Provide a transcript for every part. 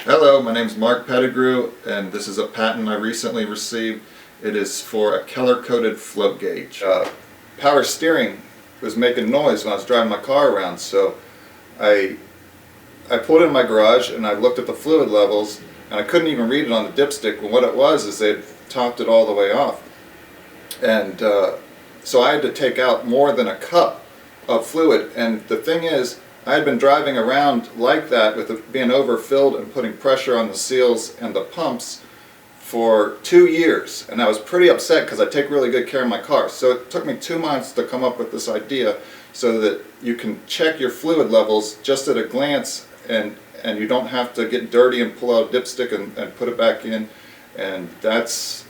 Hello, my name is Marc and this is a patent I recently received. It is for a color-coded float gauge. Power steering was making noise when I was driving my car around, so I pulled in my garage and I looked at the fluid levels, and I couldn't even read it on the dipstick. And what it was is they'd topped it all the way off, and so I had to take out more than a cup of fluid. And the thing is, I had been driving around like that with it being overfilled and putting pressure on the seals and the pumps for 2 years, and I was pretty upset because I take really good care of my car. So it took me 2 months to come up with this idea so that you can check your fluid levels just at a glance, and you don't have to get dirty and pull out a dipstick and put it back in. And that's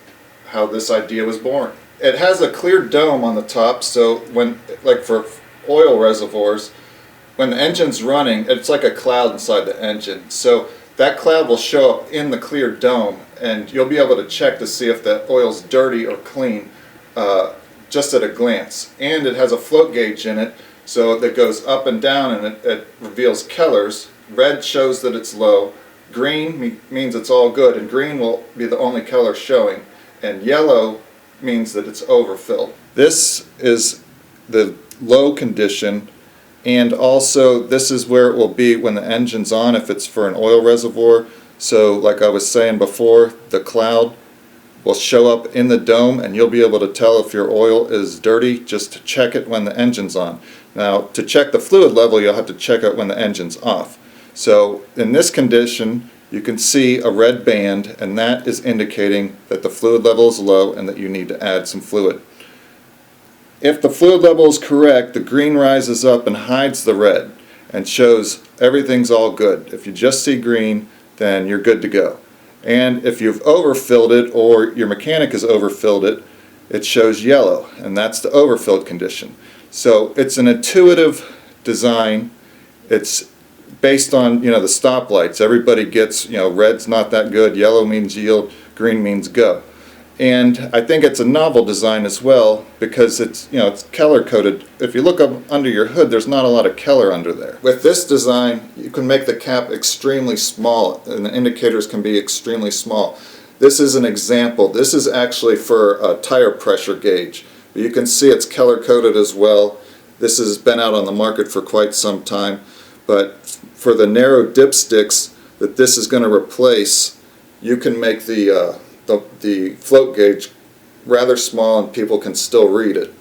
how this idea was born. It has a clear dome on the top, so when, like for oil reservoirs, when the engine's running, it's like a cloud inside the engine. So that cloud will show up in the clear dome, and you'll be able to check to see if the oil's dirty or clean just at a glance. And it has a float gauge in it, so that goes up and down, and it reveals colors. Red shows that it's low, green means it's all good, and green will be the only color showing, and yellow means that it's overfilled. This is the low condition. And also, this is where it will be when the engine's on, if it's for an oil reservoir. So like I was saying before, the cloud will show up in the dome, and you'll be able to tell if your oil is dirty just to check it when the engine's on. Now, to check the fluid level, you'll have to check it when the engine's off. So in this condition, you can see a red band, and that is indicating that the fluid level is low and that you need to add some fluid. If the fluid level is correct, the green rises up and hides the red and shows everything's all good. If you just see green, then you're good to go. And if you've overfilled it, or your mechanic has overfilled it, it shows yellow, and that's the overfilled condition. So it's an intuitive design. It's based on, the stoplights. Everybody gets, red's not that good, yellow means yield, green means go. And I think it's a novel design as well, because it's color coded. If you look up under your hood, there's not a lot of color under there. With this design, you can make the cap extremely small, and the indicators can be extremely small. This is an example. This is actually for a tire pressure gauge. But you can see it's color coded as well. This has been out on the market for quite some time. But for the narrow dipsticks that this is going to replace, you can make the float gauge rather small, and people can still read it.